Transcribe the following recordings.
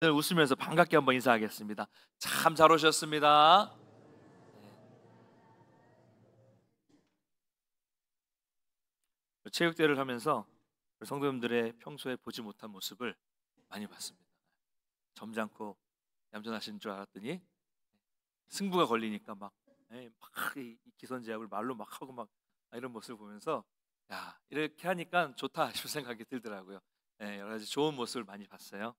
웃으면서 반갑게 한번 인사하겠습니다. 참 잘 오셨습니다. 체육대회를 하면서 성도님들의 평소에 보지 못한 모습을 많이 봤습니다. 점잖고 얌전하신 줄 알았더니 승부가 걸리니까 막이 기선제압을 말로 막 하고 막 이런 모습을 보면서 야, 이렇게 하니까 좋다 싶은 생각이 들더라고요. 여러 가지 좋은 모습을 많이 봤어요.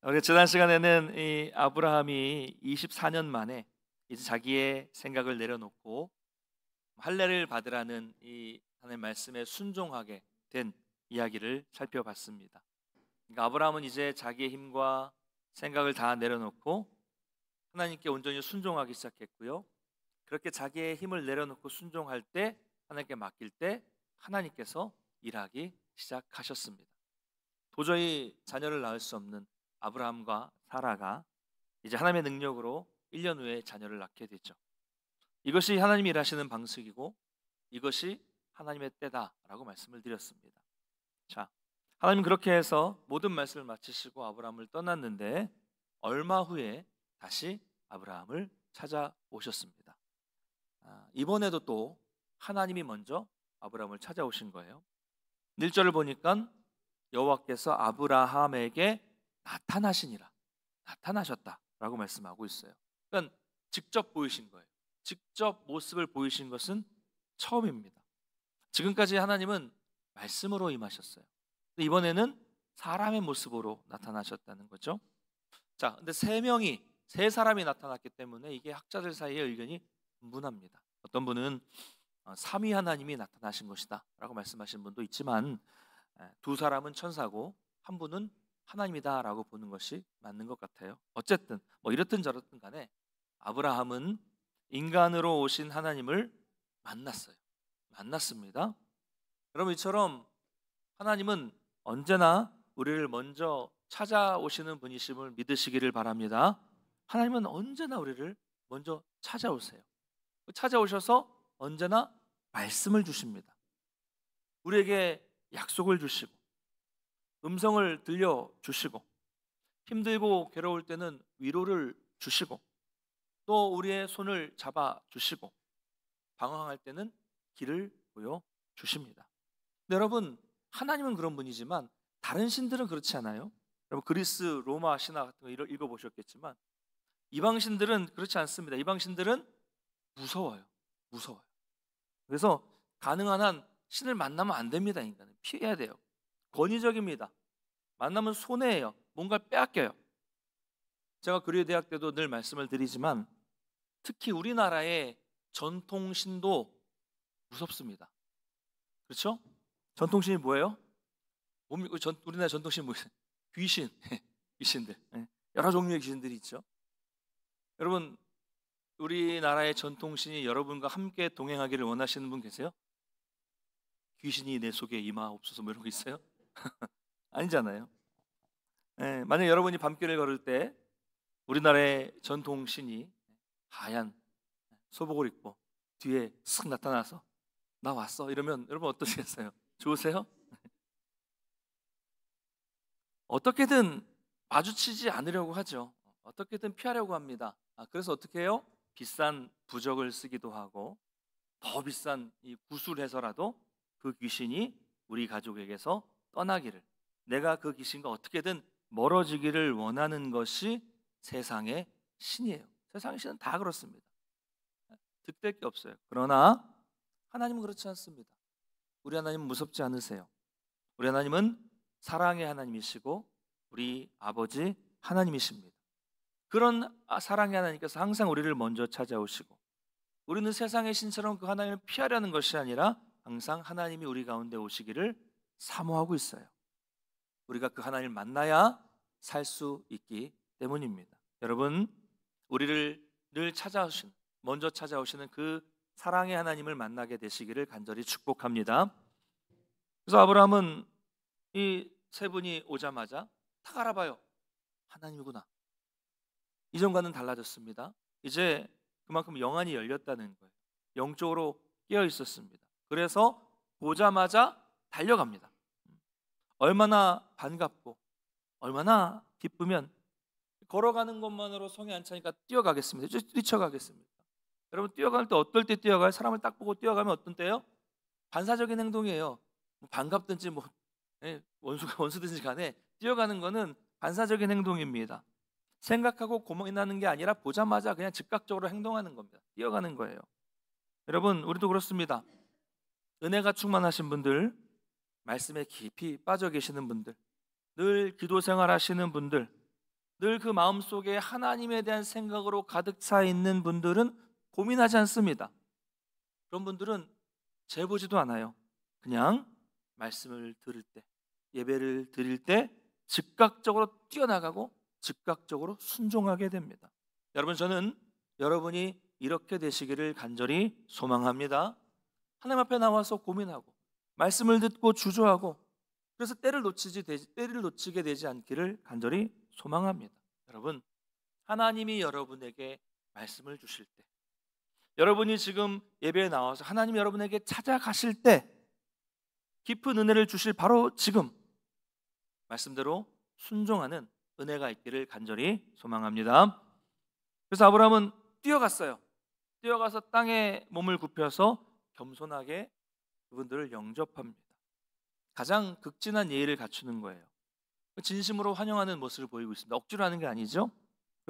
우리 지난 시간에는 이 아브라함이 24년 만에 이제 자기의 생각을 내려놓고 할례를 받으라는 이 하나님의 말씀에 순종하게 된 이야기를 살펴봤습니다. 그러니까 아브라함은 이제 자기의 힘과 생각을 다 내려놓고 하나님께 온전히 순종하기 시작했고요. 그렇게 자기의 힘을 내려놓고 순종할 때, 하나님께 맡길 때 하나님께서 일하기 시작하셨습니다. 도저히 자녀를 낳을 수 없는 아브라함과 사라가 이제 하나님의 능력으로 1년 후에 자녀를 낳게 되죠. 이것이 하나님이 일하시는 방식이고 이것이 하나님의 때다라고 말씀을 드렸습니다. 자, 하나님 그렇게 해서 모든 말씀을 마치시고 아브라함을 떠났는데 얼마 후에 다시 아브라함을 찾아오셨습니다. 이번에도 또 하나님이 먼저 아브라함을 찾아오신 거예요. 1절을 보니까 여호와께서 아브라함에게 나타나시니라, 나타나셨다라고 말씀하고 있어요. 그러니까 직접 보이신 거예요. 직접 모습을 보이신 것은 처음입니다. 지금까지 하나님은 말씀으로 임하셨어요. 근데 이번에는 사람의 모습으로 나타나셨다는 거죠. 자, 근데 세 사람이 나타났기 때문에 이게 학자들 사이의 의견이 분분합니다. 어떤 분은 삼위 하나님이 나타나신 것이다라고 말씀하시는 분도 있지만 두 사람은 천사고 한 분은 하나님이다라고 보는 것이 맞는 것 같아요. 어쨌든 뭐 이렇든 저렇든 간에 아브라함은 인간으로 오신 하나님을 만났습니다. 여러분, 이처럼 하나님은 언제나 우리를 먼저 찾아오시는 분이심을 믿으시기를 바랍니다. 하나님은 언제나 우리를 먼저 찾아오세요. 찾아오셔서 언제나 말씀을 주십니다. 우리에게 약속을 주시고 음성을 들려주시고 힘들고 괴로울 때는 위로를 주시고 또 우리의 손을 잡아주시고 방황할 때는 길을 보여주십니다. 근데 여러분, 하나님은 그런 분이지만 다른 신들은 그렇지 않아요? 여러분, 그리스 로마 신화 같은 거 읽어보셨겠지만 이방신들은 그렇지 않습니다. 이방신들은 무서워요. 그래서 가능한 한 신을 만나면 안 됩니다. 인간은 피해야 돼요. 권위적입니다. 만나면 손해예요. 뭔가를 빼앗겨요. 제가 교리대학 때도 늘 말씀을 드리지만 특히 우리나라의 전통신도 무섭습니다. 그렇죠? 전통신이 뭐예요? 우리나라 전통신 뭐예요? 귀신, 귀신들. 여러 종류의 귀신들이 있죠. 여러분, 우리나라의 전통신이 여러분과 함께 동행하기를 원하시는 분 계세요? 귀신이 내 속에 임하옵소서 뭐 이런 거 있어요? 아니잖아요. 만약 여러분이 밤길을 걸을 때 우리나라의 전통신이 하얀 소복을 입고 뒤에 쓱 나타나서 나 왔어 이러면 여러분 어떠시겠어요? 좋으세요? 어떻게든 마주치지 않으려고 하죠. 어떻게든 피하려고 합니다. 그래서 어떻게 해요? 비싼 부적을 쓰기도 하고 더 비싼 이 구슬해서라도 그 귀신이 우리 가족에게서 떠나기를, 내가 그 귀신과 어떻게든 멀어지기를 원하는 것이 세상의 신이에요. 세상의 신은 다 그렇습니다. 득될 게 없어요. 그러나 하나님은 그렇지 않습니다. 우리 하나님은 무섭지 않으세요. 우리 하나님은 사랑의 하나님이시고 우리 아버지 하나님이십니다. 그런 사랑의 하나님께서 항상 우리를 먼저 찾아오시고 우리는 세상의 신처럼 그 하나님을 피하려는 것이 아니라 항상 하나님이 우리 가운데 오시기를 사모하고 있어요. 우리가 그 하나님을 만나야 살 수 있기 때문입니다. 여러분, 우리를 늘 먼저 찾아오시는 그 사랑의 하나님을 만나게 되시기를 간절히 축복합니다. 그래서 아브라함은 이 세 분이 오자마자 탁 알아봐요. 하나님이구나. 이전과는 달라졌습니다. 이제 그만큼 영안이 열렸다는 거예요. 영적으로 깨어 있었습니다. 그래서 보자마자 달려갑니다. 얼마나 반갑고 얼마나 기쁘면 걸어가는 것만으로 성에 안 차니까 뛰어가겠습니다. 뛰쳐가겠습니다. 여러분 뛰어갈 때 어떨 때 뛰어가요? 사람을 딱 보고 뛰어가면 어떤 때요? 반사적인 행동이에요. 뭐 반갑든지 뭐 원수든지 간에 뛰어가는 거는 반사적인 행동입니다. 생각하고 고민하는 게 아니라 보자마자 그냥 즉각적으로 행동하는 겁니다. 뛰어가는 거예요. 여러분 우리도 그렇습니다. 은혜가 충만하신 분들, 말씀에 깊이 빠져 계시는 분들, 늘 기도 생활하시는 분들, 늘 그 마음속에 하나님에 대한 생각으로 가득 차 있는 분들은 고민하지 않습니다. 그런 분들은 재보지도 않아요. 그냥 말씀을 들을 때, 예배를 드릴 때 즉각적으로 뛰어나가고 즉각적으로 순종하게 됩니다. 여러분 저는 여러분이 이렇게 되시기를 간절히 소망합니다. 하나님 앞에 나와서 고민하고 말씀을 듣고 주저하고 그래서 때를 놓치게 되지 않기를 간절히 소망합니다. 여러분 하나님이 여러분에게 말씀을 주실 때, 여러분이 지금 예배에 나와서 하나님이 여러분에게 찾아가실 때 깊은 은혜를 주실 바로 지금 말씀대로 순종하는 은혜가 있기를 간절히 소망합니다. 그래서 아브라함은 뛰어갔어요. 뛰어가서 땅에 몸을 굽혀서 겸손하게 그분들을 영접합니다. 가장 극진한 예의를 갖추는 거예요. 진심으로 환영하는 모습을 보이고 있습니다. 억지로 하는 게 아니죠.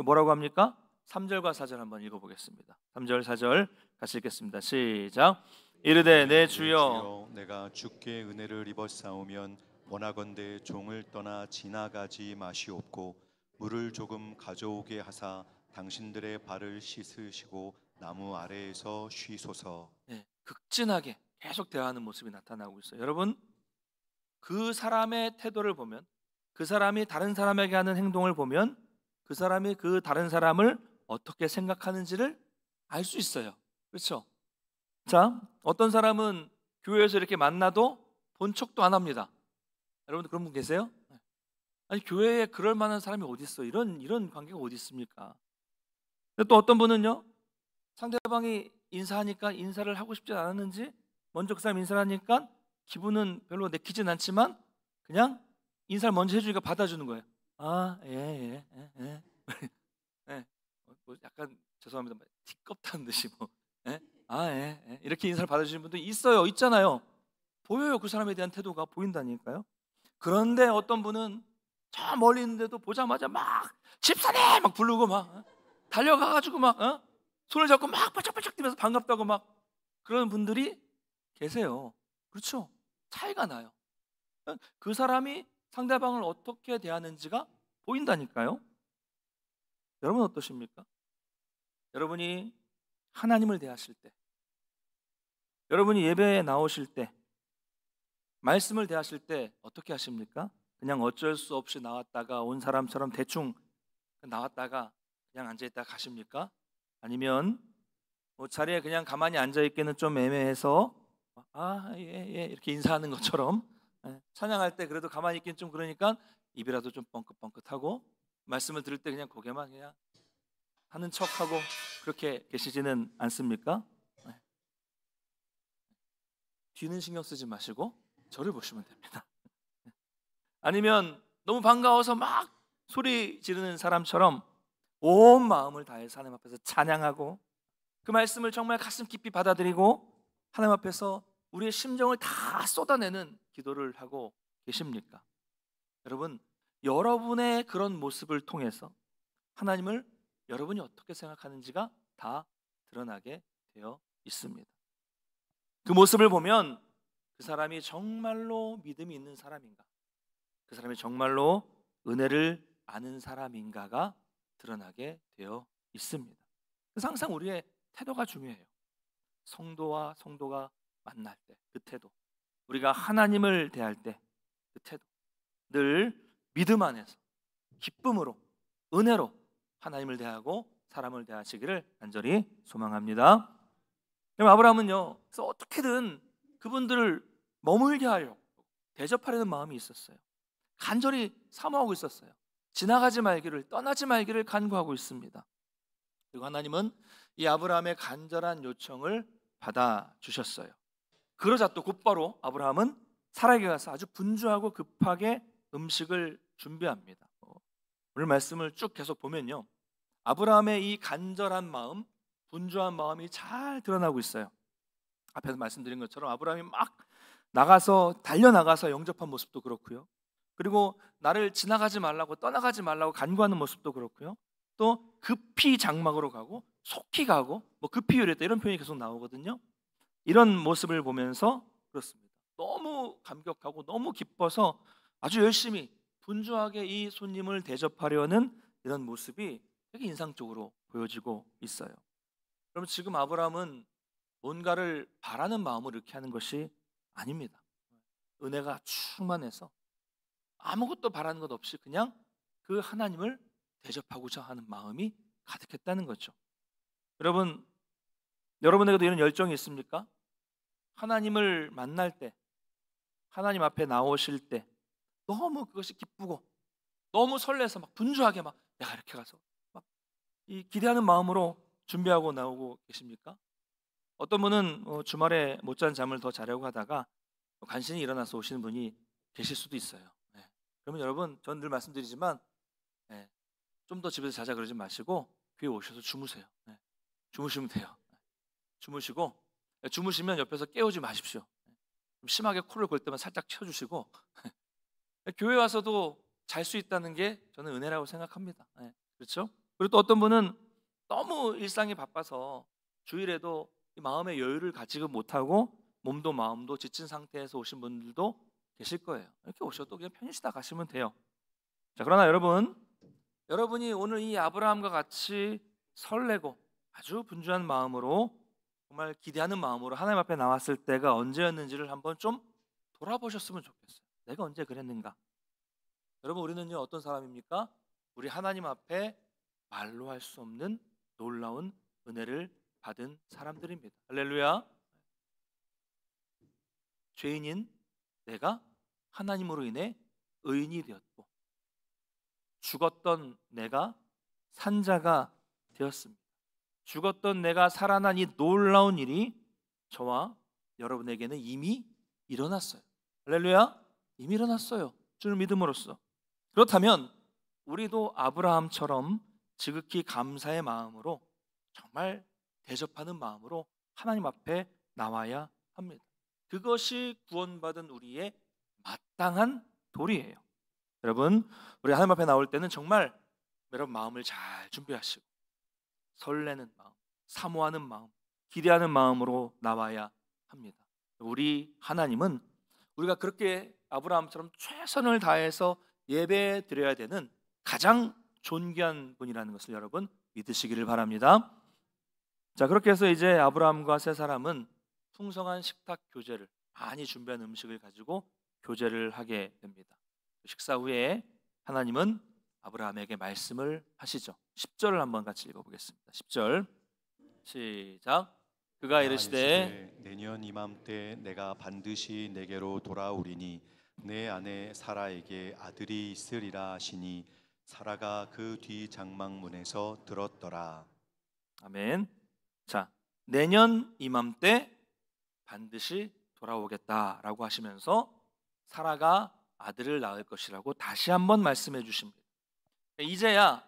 뭐라고 합니까? 3절과 4절 한번 읽어보겠습니다. 3절 4절 같이 읽겠습니다. 시작. 이르되 내 주여 내가 주께 은혜를 입었사오면 원하건대 종을 떠나 지나가지 마시옵고 물을 조금 가져오게 하사 당신들의 발을 씻으시고 나무 아래에서 쉬소서. 네, 극진하게 계속 대화하는 모습이 나타나고 있어요. 여러분 그 사람의 태도를 보면, 그 사람이 다른 사람에게 하는 행동을 보면 그 사람이 그 다른 사람을 어떻게 생각하는지를 알 수 있어요. 그렇죠? 자, 어떤 사람은 교회에서 이렇게 만나도 본 척도 안 합니다. 여러분들 그런 분 계세요? 아니 교회에 그럴 만한 사람이 어디 있어? 이런 관계가 어디 있습니까? 근데 또 어떤 분은요, 상대방이 인사하니까 인사를 하고 싶지 않았는지 먼저 그 사람 인사를 하니까 기분은 별로 내키진 않지만 그냥 인사를 먼저 해주니까 받아주는 거예요. 아, 예. 예. 뭐 약간 죄송합니다. 티껍다는 듯이 뭐, 예? 아, 예. 이렇게 인사를 받아주시는 분도 있잖아요. 보여요. 그 사람에 대한 태도가 보인다니까요. 그런데 어떤 분은 저 멀리 있는데도 보자마자 막 집사님 막 부르고 막 달려가가지고 막 손을 잡고 막 바짝바짝 뛰면서 반갑다고 막 그런 분들이 계세요. 그렇죠? 차이가 나요. 그 사람이 상대방을 어떻게 대하는지가 보인다니까요. 여러분 어떠십니까? 여러분이 하나님을 대하실 때, 여러분이 예배에 나오실 때, 말씀을 대하실 때 어떻게 하십니까? 그냥 어쩔 수 없이 나왔다가 온 사람처럼 대충 나왔다가 그냥 앉아있다가 가십니까? 아니면 뭐 자리에 그냥 가만히 앉아있기는 좀 애매해서 예 이렇게 인사하는 것처럼, 찬양할 때 그래도 가만히 있긴 좀 그러니까 입이라도 좀 뻥긋뻥긋하고 말씀을 들을 때 그냥 고개만 그냥 하는 척하고 그렇게 계시지는 않습니까? 뒤는 신경 쓰지 마시고 저를 보시면 됩니다. 아니면 너무 반가워서 막 소리 지르는 사람처럼 온 마음을 다해서 하나님 앞에서 찬양하고 그 말씀을 정말 가슴 깊이 받아들이고 하나님 앞에서 우리의 심정을 다 쏟아내는 기도를 하고 계십니까? 여러분, 여러분의 그런 모습을 통해서 하나님을 여러분이 어떻게 생각하는지가 다 드러나게 되어 있습니다. 그 모습을 보면 그 사람이 정말로 믿음이 있는 사람인가, 그 사람이 정말로 은혜를 아는 사람인가가 드러나게 되어 있습니다. 그래서 항상 우리의 태도가 중요해요. 성도와 성도가 만날 때 그 태도, 우리가 하나님을 대할 때 그 태도, 늘 믿음 안에서 기쁨으로 은혜로 하나님을 대하고 사람을 대하시기를 간절히 소망합니다. 그럼 아브라함은요, 그래서 어떻게든 그분들을 머물게 하려고 대접하려는 마음이 있었어요. 간절히 사모하고 있었어요. 지나가지 말기를, 떠나지 말기를 간구하고 있습니다. 그리고 하나님은 이 아브라함의 간절한 요청을 받아주셨어요. 그러자 또 곧바로 아브라함은 사라에게 가서 아주 분주하고 급하게 음식을 준비합니다. 오늘 말씀을 쭉 계속 보면요, 아브라함의 이 간절한 마음, 분주한 마음이 잘 드러나고 있어요. 앞에서 말씀드린 것처럼 아브라함이 막 나가서 달려나가서 영접한 모습도 그렇고요, 그리고 나를 지나가지 말라고, 떠나가지 말라고 간구하는 모습도 그렇고요, 또 급히 장막으로 가고 속히 가고 뭐 급히 요랬다 이런 표현이 계속 나오거든요. 이런 모습을 보면서 그렇습니다. 너무 감격하고 너무 기뻐서 아주 열심히 분주하게 이 손님을 대접하려는 이런 모습이 되게 인상적으로 보여지고 있어요. 그럼 지금 아브라함은 뭔가를 바라는 마음으로 이렇게 하는 것이 아닙니다. 은혜가 충만해서 아무것도 바라는 것 없이 그냥 그 하나님을 대접하고자 하는 마음이 가득했다는 거죠. 여러분에게도 이런 열정이 있습니까? 하나님을 만날 때, 하나님 앞에 나오실 때 너무 그것이 기쁘고 너무 설레서 막 분주하게 막 내가 이렇게 가서 막 이 기대하는 마음으로 준비하고 나오고 계십니까? 어떤 분은 주말에 못 잔 잠을 더 자려고 하다가 간신히 일어나서 오시는 분이 계실 수도 있어요. 네. 그러면 여러분, 전 늘 말씀드리지만 좀 더 집에서 자자 그러지 마시고 교회 오셔서 주무세요. 네. 주무시면 돼요. 주무시고, 주무시면 옆에서 깨우지 마십시오. 좀 심하게 코를 골 때만 살짝 쳐주시고 교회 와서도 잘 수 있다는 게 저는 은혜라고 생각합니다. 그렇죠? 그리고 또 어떤 분은 너무 일상이 바빠서 주일에도 이 마음의 여유를 가지고 못하고 몸도 마음도 지친 상태에서 오신 분들도 계실 거예요. 이렇게 오셔도 그냥 편히 쉬다 가시면 돼요. 자, 그러나 여러분이 오늘 이 아브라함과 같이 설레고 아주 분주한 마음으로, 정말 기대하는 마음으로 하나님 앞에 나왔을 때가 언제였는지를 한번 좀 돌아보셨으면 좋겠어요. 내가 언제 그랬는가? 여러분, 우리는요 어떤 사람입니까? 우리 하나님 앞에 말로 할 수 없는 놀라운 은혜를 받은 사람들입니다. 할렐루야. 죄인인 내가 하나님으로 인해 의인이 되었고, 죽었던 내가 산자가 되었습니다. 죽었던 내가 살아난 이 놀라운 일이 저와 여러분에게는 이미 일어났어요. 할렐루야. 이미 일어났어요. 주를 믿음으로써. 그렇다면 우리도 아브라함처럼 지극히 감사의 마음으로, 정말 대접하는 마음으로 하나님 앞에 나와야 합니다. 그것이 구원받은 우리의 마땅한 도리예요. 여러분, 우리 하나님 앞에 나올 때는 정말 여러분 마음을 잘 준비하시고 설레는 마음, 사모하는 마음, 기대하는 마음으로 나와야 합니다. 우리 하나님은 우리가 그렇게 아브라함처럼 최선을 다해서 예배 드려야 되는 가장 존귀한 분이라는 것을 여러분 믿으시기를 바랍니다. 자, 그렇게 해서 이제 아브라함과 세 사람은 풍성한 식탁 교제를, 많이 준비한 음식을 가지고 교제를 하게 됩니다. 식사 후에 하나님은 아브라함에게 말씀을 하시죠. 10절을 한번 같이 읽어보겠습니다. 10절 시작. 그가 이르시되 내년 이맘때 내가 반드시 내게로 돌아오리니 내 아내 사라에게 아들이 있으리라 하시니 사라가 그 뒤 장막문에서 들었더라. 아멘. 자, 내년 이맘때 반드시 돌아오겠다라고 하시면서 사라가 아들을 낳을 것이라고 다시 한번 말씀해 주십니다. 이제야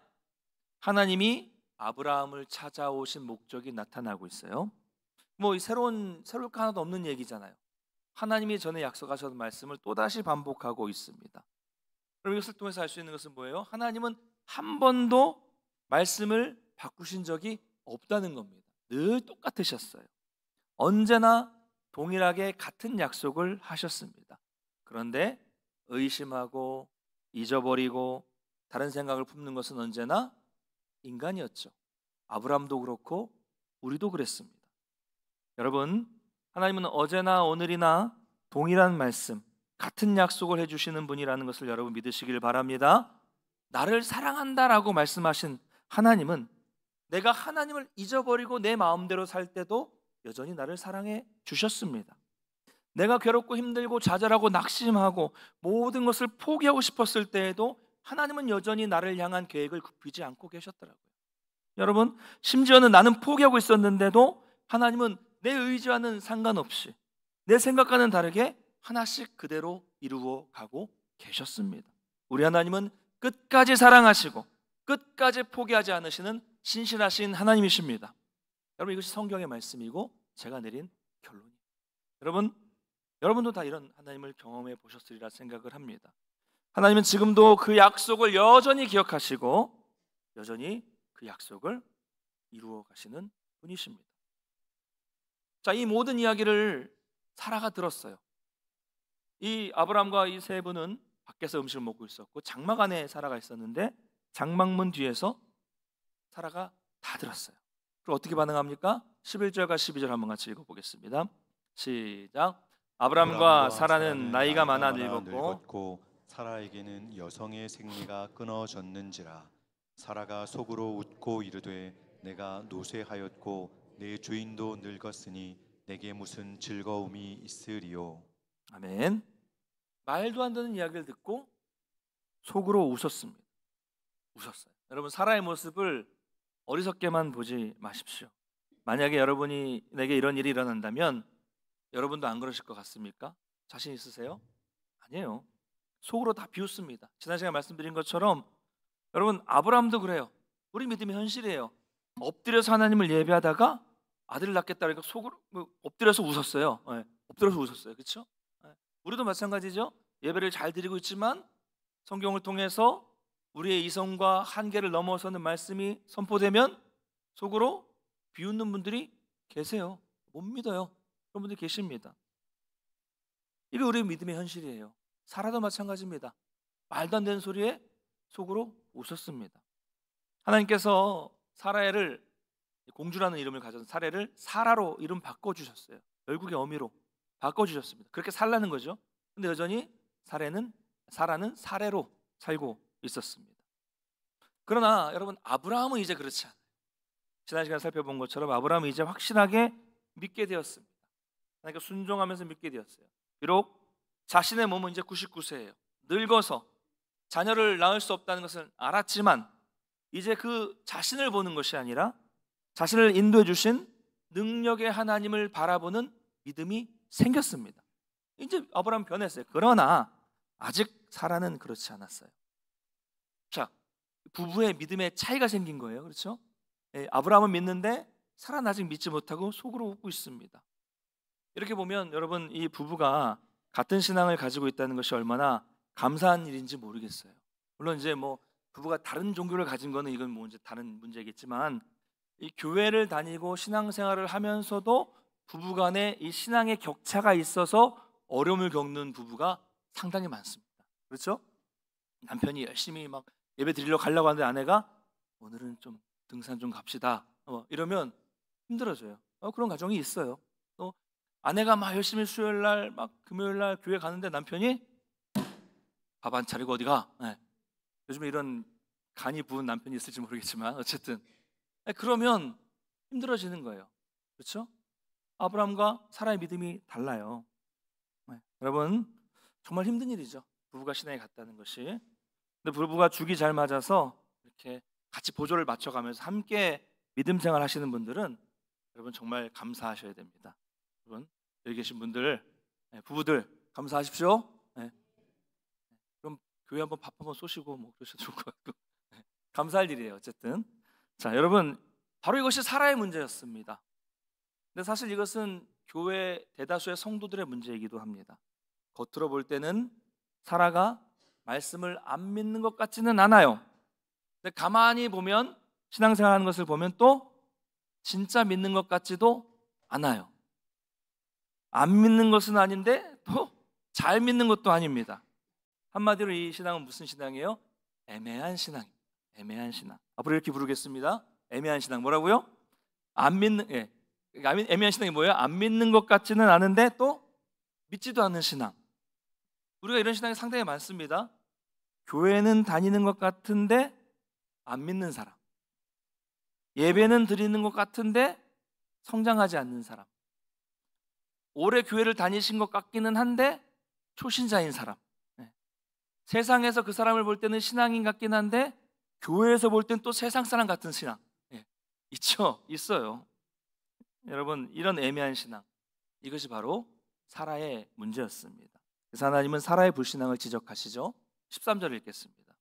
하나님이 아브라함을 찾아오신 목적이 나타나고 있어요. 뭐 새로울 거 하나도 없는 얘기잖아요. 하나님이 전에 약속하셨던 말씀을 또다시 반복하고 있습니다. 그럼 이것을 통해서 알 수 있는 것은 뭐예요? 하나님은 한 번도 말씀을 바꾸신 적이 없다는 겁니다. 늘 똑같으셨어요. 언제나 동일하게 같은 약속을 하셨습니다. 그런데 의심하고 잊어버리고 다른 생각을 품는 것은 언제나 인간이었죠. 아브라함도 그렇고 우리도 그랬습니다. 여러분, 하나님은 어제나 오늘이나 동일한 말씀, 같은 약속을 해주시는 분이라는 것을 여러분 믿으시길 바랍니다. 나를 사랑한다라고 말씀하신 하나님은 내가 하나님을 잊어버리고 내 마음대로 살 때도 여전히 나를 사랑해 주셨습니다. 내가 괴롭고 힘들고 좌절하고 낙심하고 모든 것을 포기하고 싶었을 때에도 하나님은 여전히 나를 향한 계획을 굽히지 않고 계셨더라고요. 여러분, 심지어는 나는 포기하고 있었는데도 하나님은 내 의지와는 상관없이 내 생각과는 다르게 하나씩 그대로 이루어 가고 계셨습니다. 우리 하나님은 끝까지 사랑하시고 끝까지 포기하지 않으시는 신실하신 하나님이십니다. 여러분, 이것이 성경의 말씀이고 제가 내린 결론이에요. 여러분도 다 이런 하나님을 경험해 보셨으리라 생각을 합니다. 하나님은 지금도 그 약속을 여전히 기억하시고 여전히 그 약속을 이루어 가시는 분이십니다. 자, 이 모든 이야기를 사라가 들었어요. 이 아브라함과 이 세 분은 밖에서 음식을 먹고 있었고 장막 안에 사라가 있었는데 장막문 뒤에서 사라가 다 들었어요. 그럼 어떻게 반응합니까? 11절과 12절 한번 같이 읽어보겠습니다. 시작. 아브라함과 사라는 나이가 많아 늙었고 사라에게는 여성의 생리가 끊어졌는지라. 사라가 속으로 웃고 이르되 내가 노쇠하였고 내 주인도 늙었으니 내게 무슨 즐거움이 있으리요. 아멘. 말도 안 되는 이야기를 듣고 속으로 웃었습니다. 웃었어요. 여러분, 사라의 모습을 어리석게만 보지 마십시오. 만약에 여러분이 내게 이런 일이 일어난다면 여러분도 안 그러실 것 같습니까? 자신 있으세요? 아니에요. 속으로 다 비웃습니다. 지난 시간에 말씀드린 것처럼 여러분, 아브라함도 그래요. 우리 믿음이 현실이에요. 엎드려서 하나님을 예배하다가 아들을 낳겠다 그러니까 속으로 엎드려서 웃었어요. 네, 엎드려서 웃었어요. 그렇죠? 네. 우리도 마찬가지죠. 예배를 잘 드리고 있지만 성경을 통해서 우리의 이성과 한계를 넘어서는 말씀이 선포되면 속으로 비웃는 분들이 계세요. 못 믿어요. 그런 분들이 계십니다. 이게 우리의 믿음의 현실이에요. 사라도 마찬가지입니다. 말도 안 되는 소리에 속으로 웃었습니다. 하나님께서 사라를, 공주라는 이름을 가진 사라를 사라로 이름 바꿔주셨어요. 열국의 어미로 바꿔주셨습니다. 그렇게 살라는 거죠. 근데 여전히 사라는 사례로 살고 있었습니다. 그러나 여러분, 아브라함은 이제 그렇지 않아요. 지난 시간에 살펴본 것처럼 아브라함은 이제 확실하게 믿게 되었습니다. 그러니까 순종하면서 믿게 되었어요. 비록 자신의 몸은 이제 99세예요. 늙어서 자녀를 낳을 수 없다는 것을 알았지만 이제 그 자신을 보는 것이 아니라 자신을 인도해 주신 능력의 하나님을 바라보는 믿음이 생겼습니다. 이제 아브라함 변했어요. 그러나 아직 사라는 그렇지 않았어요. 자, 부부의 믿음의 차이가 생긴 거예요. 그렇죠? 아브라함은 믿는데 사라는 아직 믿지 못하고 속으로 웃고 있습니다. 이렇게 보면 여러분, 이 부부가 같은 신앙을 가지고 있다는 것이 얼마나 감사한 일인지 모르겠어요. 물론 이제 뭐 부부가 다른 종교를 가진 거는 이건 뭐 이제 다른 문제겠지만 이 교회를 다니고 신앙생활을 하면서도 부부간에 이 신앙의 격차가 있어서 어려움을 겪는 부부가 상당히 많습니다. 그렇죠? 남편이 열심히 막 예배 드리러 가려고 하는데 아내가 오늘은 좀 등산 좀 갑시다 이러면 힘들어져요. 그런 가정이 있어요. 또 아내가 막 열심히 수요일날 막 금요일날 교회 가는데 남편이 밥 안 차리고 어디 가? 요즘에 이런 간이 부은 남편이 있을지 모르겠지만 어쨌든 그러면 힘들어지는 거예요. 그렇죠? 아브라함과 사라의 믿음이 달라요. 여러분, 정말 힘든 일이죠. 부부가 신앙에 갔다는 것이. 근데 부부가 죽이 잘 맞아서 이렇게 같이 보조를 맞춰가면서 함께 믿음 생활 하시는 분들은 여러분 정말 감사하셔야 됩니다. 여러분, 여기 계신 분들, 부부들 감사하십시오. 그럼 교회 한번 밥 한번 쏘시고 뭐 그러셔도 좋을 것 같고 감사할 일이에요. 어쨌든 자, 여러분, 바로 이것이 사라의 문제였습니다. 근데 사실 이것은 교회 대다수의 성도들의 문제이기도 합니다. 겉으로 볼 때는 사라가 말씀을 안 믿는 것 같지는 않아요. 근데 가만히 보면, 신앙생활하는 것을 보면 또 진짜 믿는 것 같지도 않아요. 안 믿는 것은 아닌데 또 잘 믿는 것도 아닙니다. 한마디로 이 신앙은 무슨 신앙이에요? 애매한 신앙입니다. 애매한 신앙. 앞으로 이렇게 부르겠습니다. 애매한 신앙. 뭐라고요? 애매한 신앙이 뭐예요? 안 믿는 것 같지는 않은데 또 믿지도 않는 신앙. 우리가 이런 신앙이 상당히 많습니다. 교회는 다니는 것 같은데 안 믿는 사람, 예배는 드리는 것 같은데 성장하지 않는 사람, 오래 교회를 다니신 것 같기는 한데 초신자인 사람, 세상에서 그 사람을 볼 때는 신앙인 같긴 한데 교회에서 볼 때는 또 세상 사람 같은 신앙. 있죠? 있어요. 여러분, 이런 애매한 신앙, 이것이 바로 사라의 문제였습니다. 그래서 하나님은 사라의 불신앙을 지적하시죠. 13절 읽겠습니다.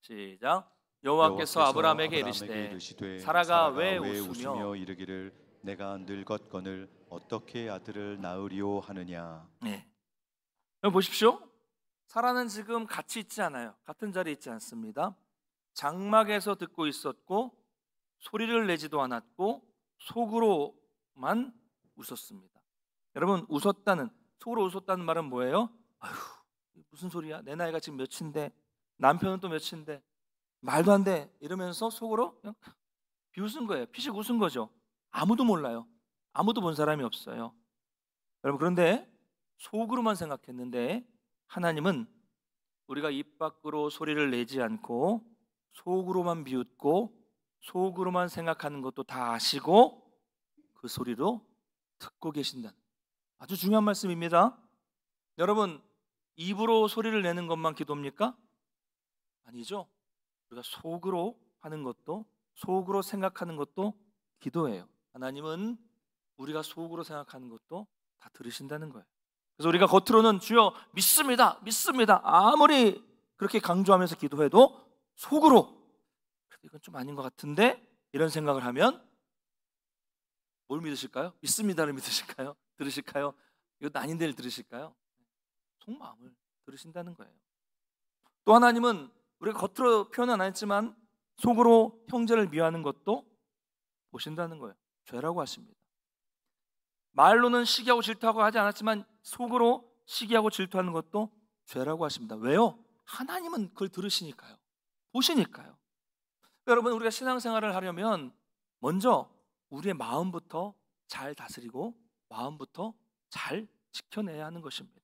시작. 여호와께서 아브라함에게 이르시되 사라가 왜 웃으며 이르기를 내가 늙었거늘 어떻게 아들을 낳으리오 하느냐. 네. 여기 보십시오. 사라는 지금 같이 있지 않아요. 같은 자리에 있지 않습니다. 장막에서 듣고 있었고 소리를 내지도 않았고 속으로만 웃었습니다. 여러분, 속으로 웃었다는 말은 뭐예요? 아휴, 무슨 소리야? 내 나이가 지금 몇인데, 남편은 또 몇인데, 말도 안 돼 이러면서 속으로 그냥 비웃은 거예요. 피식 웃은 거죠. 아무도 몰라요. 아무도 본 사람이 없어요. 여러분, 그런데 속으로만 생각했는데 하나님은 우리가 입 밖으로 소리를 내지 않고 속으로만 비웃고 속으로만 생각하는 것도 다 아시고 그 소리로 듣고 계신다는 아주 중요한 말씀입니다. 여러분, 입으로 소리를 내는 것만 기도입니까? 아니죠. 우리가 속으로 하는 것도, 속으로 생각하는 것도 기도예요. 하나님은 우리가 속으로 생각하는 것도 다 들으신다는 거예요. 그래서 우리가 겉으로는 주여 믿습니다, 믿습니다 아무리 그렇게 강조하면서 기도해도 속으로 이건 좀 아닌 것 같은데 이런 생각을 하면 뭘 믿으실까요? 믿습니다를 믿으실까요? 들으실까요? 이건 아닌데를 들으실까요? 속마음을 들으신다는 거예요. 또 하나님은 우리가 겉으로 표현은 안 했지만 속으로 형제를 미워하는 것도 보신다는 거예요. 죄라고 하십니다. 말로는 시기하고 질투하고 하지 않았지만 속으로 시기하고 질투하는 것도 죄라고 하십니다. 왜요? 하나님은 그걸 들으시니까요. 보시니까요. 여러분, 우리가 신앙생활을 하려면 먼저 우리의 마음부터 잘 다스리고 마음부터 잘 지켜내야 하는 것입니다.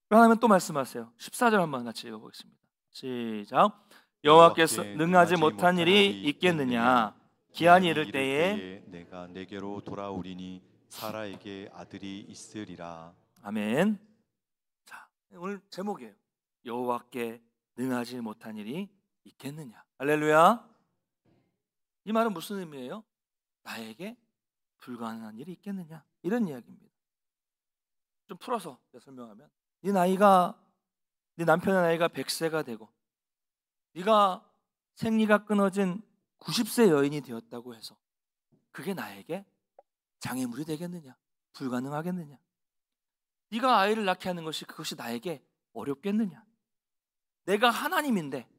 하나님은 또 말씀하세요. 14절 한번 같이 읽어보겠습니다. 시작. 여호와께서 능하지 못한 일이 있겠느냐. 기한이 이를 때에 내가 내게로 돌아오리니 사라에게 아들이 있으리라. 아멘. 자, 오늘 제목이에요. 여호와께 능하지 못한 일이 있겠느냐. 할렐루야. 이 말은 무슨 의미예요? 나에게 불가능한 일이 있겠느냐, 이런 이야기입니다. 좀 풀어서 설명하면 네 남편의 나이가 100세가 되고 네가 생리가 끊어진 90세 여인이 되었다고 해서 그게 나에게 장애물이 되겠느냐, 불가능하겠느냐? 네가 아이를 낳게 하는 것이 그것이 나에게 어렵겠느냐? 내가 하나님인데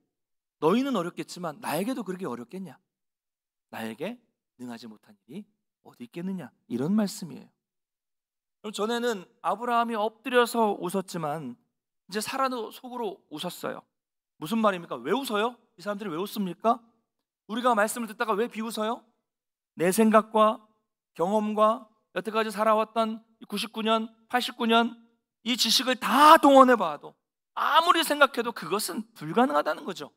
너희는 어렵겠지만 나에게도 그렇게 어렵겠냐? 나에게 능하지 못한 일이 어디 있겠느냐? 이런 말씀이에요. 그럼 전에는 아브라함이 엎드려서 웃었지만 이제 사라도 속으로 웃었어요. 무슨 말입니까? 왜 웃어요? 이 사람들이 왜 웃습니까? 우리가 말씀을 듣다가 왜 비웃어요? 내 생각과 경험과 여태까지 살아왔던 99년, 89년 이 지식을 다 동원해 봐도 아무리 생각해도 그것은 불가능하다는 거죠.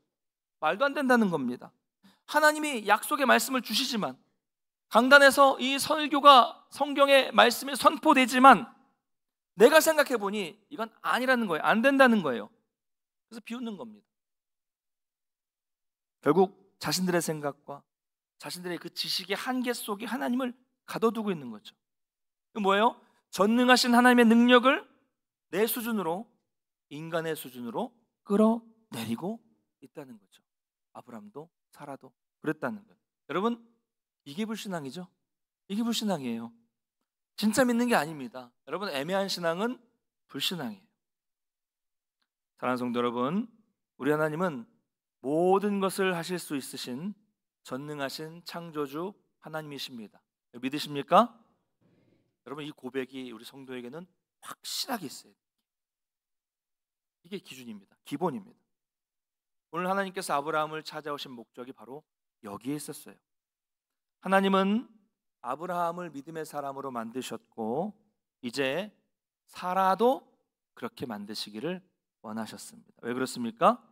말도 안 된다는 겁니다. 하나님이 약속의 말씀을 주시지만 강단에서 이 설교가 성경의 말씀이 선포되지만 내가 생각해 보니 이건 아니라는 거예요. 안 된다는 거예요. 그래서 비웃는 겁니다. 결국 자신들의 생각과 자신들의 그 지식의 한계 속에 하나님을 가둬두고 있는 거죠. 뭐예요? 전능하신 하나님의 능력을 내 수준으로, 인간의 수준으로 끌어내리고 있다는 거죠. 아브람도 사라도 그랬다는 거예요. 여러분, 이게 불신앙이죠? 이게 불신앙이에요. 진짜 믿는 게 아닙니다. 여러분, 애매한 신앙은 불신앙이에요. 사랑하는 성도 여러분, 우리 하나님은 모든 것을 하실 수 있으신 전능하신 창조주 하나님이십니다. 믿으십니까? 여러분, 이 고백이 우리 성도에게는 확실하게 있어요. 이게 기준입니다. 기본입니다. 오늘 하나님께서 아브라함을 찾아오신 목적이 바로 여기에 있었어요. 하나님은 아브라함을 믿음의 사람으로 만드셨고 이제 사라도 그렇게 만드시기를 원하셨습니다. 왜 그렇습니까?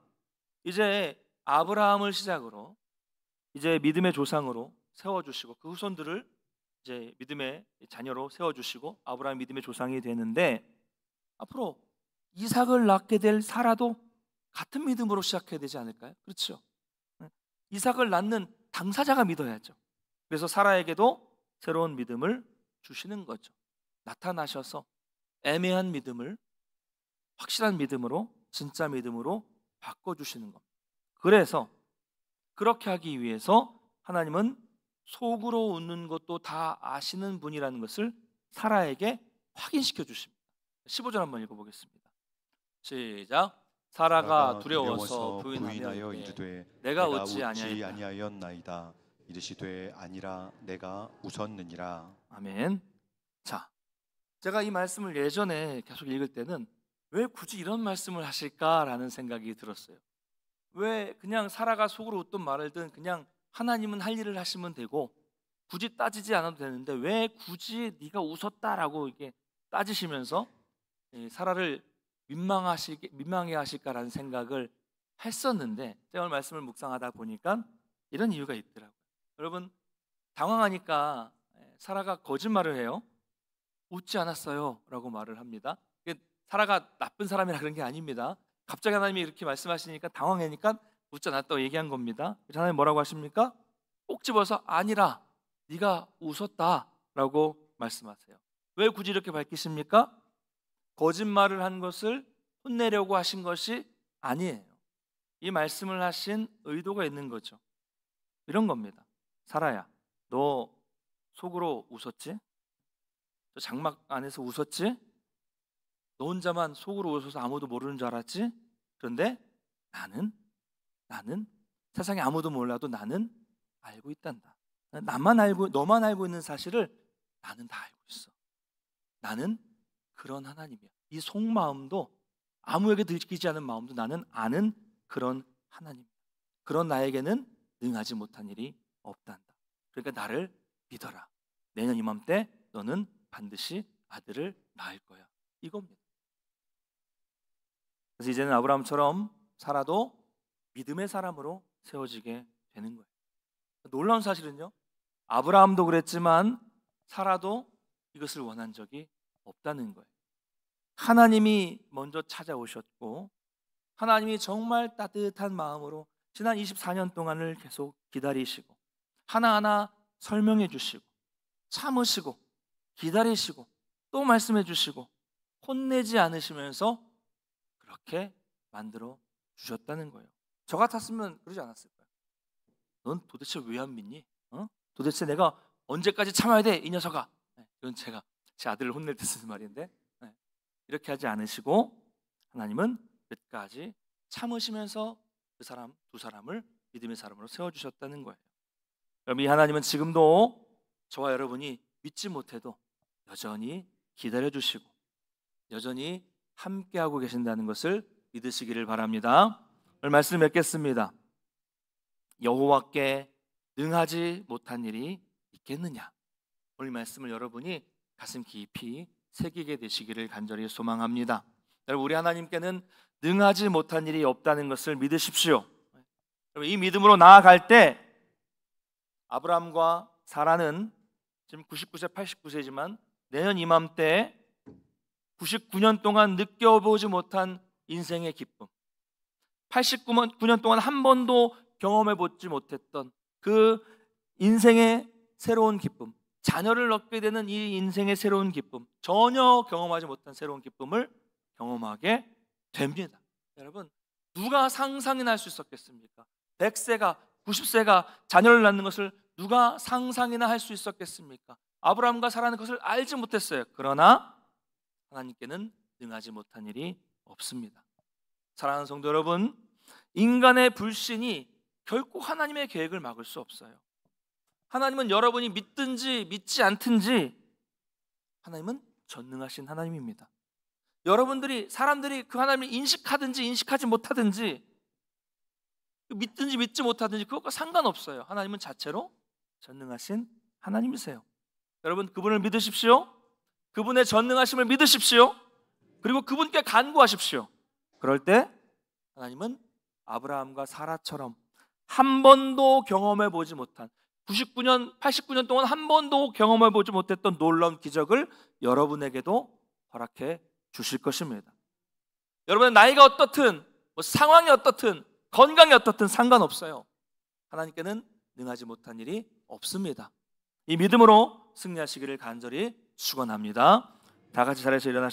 이제 아브라함을 시작으로 이제 믿음의 조상으로 세워주시고 그 후손들을 이제 믿음의 자녀로 세워주시고 아브라함 믿음의 조상이 되는데 앞으로 이삭을 낳게 될 사라도 같은 믿음으로 시작해야 되지 않을까요? 그렇죠? 이삭을 낳는 당사자가 믿어야죠. 그래서 사라에게도 새로운 믿음을 주시는 거죠. 나타나셔서 애매한 믿음을 확실한 믿음으로, 진짜 믿음으로 바꿔주시는 겁니다. 그래서 그렇게 하기 위해서 하나님은 속으로 웃는 것도 다 아시는 분이라는 것을 사라에게 확인시켜 주십니다. 15절 한번 읽어보겠습니다. 시작. 사라가 두려워서 부인하여 이르되 내가 내가 웃지 웃지 아니하였다. 아니하였나이다. 이르시되 아니라 내가 웃었느니라. 아멘. 자, 제가 이 말씀을 예전에 계속 읽을 때는 왜 굳이 이런 말씀을 하실까라는 생각이 들었어요. 왜 그냥 사라가 속으로 웃던 말을든 그냥 하나님은 할 일을 하시면 되고 굳이 따지지 않아도 되는데 왜 굳이 네가 웃었다라고 이렇게 따지시면서 사라를 민망해 하실까라는 생각을 했었는데 제가 오늘 말씀을 묵상하다 보니까 이런 이유가 있더라고요. 여러분, 당황하니까 사라가 거짓말을 해요. 웃지 않았어요 라고 말을 합니다. 사라가 나쁜 사람이라 그런 게 아닙니다. 갑자기 하나님이 이렇게 말씀하시니까 당황하니까 웃지 않았다고 얘기한 겁니다. 하나님 뭐라고 하십니까? 꼭 집어서 아니라 네가 웃었다 라고 말씀하세요. 왜 굳이 이렇게 밝히십니까? 거짓말을 한 것을 혼내려고 하신 것이 아니에요. 이 말씀을 하신 의도가 있는 거죠. 이런 겁니다. 사라야, 너 속으로 웃었지? 저 장막 안에서 웃었지? 너 혼자만 속으로 웃어서 아무도 모르는 줄 알았지? 그런데 나는 세상에 아무도 몰라도 나는 알고 있단다. 너만 알고 있는 사실을 나는 다 알고 있어. 나는 그런 하나님이야. 이 속마음도 아무에게 들키지 않은 마음도 나는 아는 그런 하나님. 그런 나에게는 능하지 못한 일이 없단다. 그러니까 나를 믿어라. 내년 이맘때 너는 반드시 아들을 낳을 거야. 이겁니다. 그래서 이제는 아브라함처럼 사라도 믿음의 사람으로 세워지게 되는 거예요. 놀라운 사실은요, 아브라함도 그랬지만 사라도 이것을 원한 적이 없다는 거예요. 하나님이 먼저 찾아오셨고 하나님이 정말 따뜻한 마음으로 지난 24년 동안을 계속 기다리시고 하나하나 설명해 주시고 참으시고 기다리시고 또 말씀해 주시고 혼내지 않으시면서 그렇게 만들어 주셨다는 거예요. 저 같았으면 그러지 않았을까요? 넌 도대체 왜 안 믿니? 도대체 내가 언제까지 참아야 돼, 이 녀석아? 이건 제가 제 아들을 혼낼 때 쓰는 말인데 이렇게 하지 않으시고 하나님은 끝까지 참으시면서 두 사람을 믿음의 사람으로 세워주셨다는 거예요. 그럼 이 하나님은 지금도 저와 여러분이 믿지 못해도 여전히 기다려주시고 여전히 함께하고 계신다는 것을 믿으시기를 바랍니다. 오늘 말씀 맺겠습니다. 여호와께 능하지 못한 일이 있겠느냐? 오늘 말씀을 여러분이 가슴 깊이 새기게 되시기를 간절히 소망합니다. 여러분, 우리 하나님께는 능하지 못한 일이 없다는 것을 믿으십시오. 이 믿음으로 나아갈 때 아브라함과 사라는 지금 99세, 89세지만 내년 이맘때 99년 동안 느껴보지 못한 인생의 기쁨, 89년 동안 한 번도 경험해보지 못했던 그 인생의 새로운 기쁨, 자녀를 얻게 되는 이 인생의 새로운 기쁨, 전혀 경험하지 못한 새로운 기쁨을 경험하게 됩니다. 여러분, 누가 상상이나 할 수 있었겠습니까? 100세가 90세가 자녀를 낳는 것을 누가 상상이나 할 수 있었겠습니까? 아브라함과 사라는 것을 알지 못했어요. 그러나 하나님께는 능하지 못한 일이 없습니다. 사랑하는 성도 여러분, 인간의 불신이 결코 하나님의 계획을 막을 수 없어요. 하나님은 여러분이 믿든지 믿지 않든지 하나님은 전능하신 하나님입니다. 사람들이 그 하나님을 인식하든지 인식하지 못하든지 믿든지 믿지 못하든지 그것과 상관없어요. 하나님은 자체로 전능하신 하나님이세요. 여러분, 그분을 믿으십시오. 그분의 전능하심을 믿으십시오. 그리고 그분께 간구하십시오. 그럴 때 하나님은 아브라함과 사라처럼 한 번도 경험해 보지 못한 99년, 89년 동안 한 번도 경험해 보지 못했던 놀라운 기적을 여러분에게도 허락해 주실 것입니다. 여러분의 나이가 어떻든 상황이 어떻든 건강이 어떻든 상관없어요. 하나님께는 능하지 못한 일이 없습니다. 이 믿음으로 승리하시기를 간절히 축원합니다. 다 같이 자리에서 일어나셔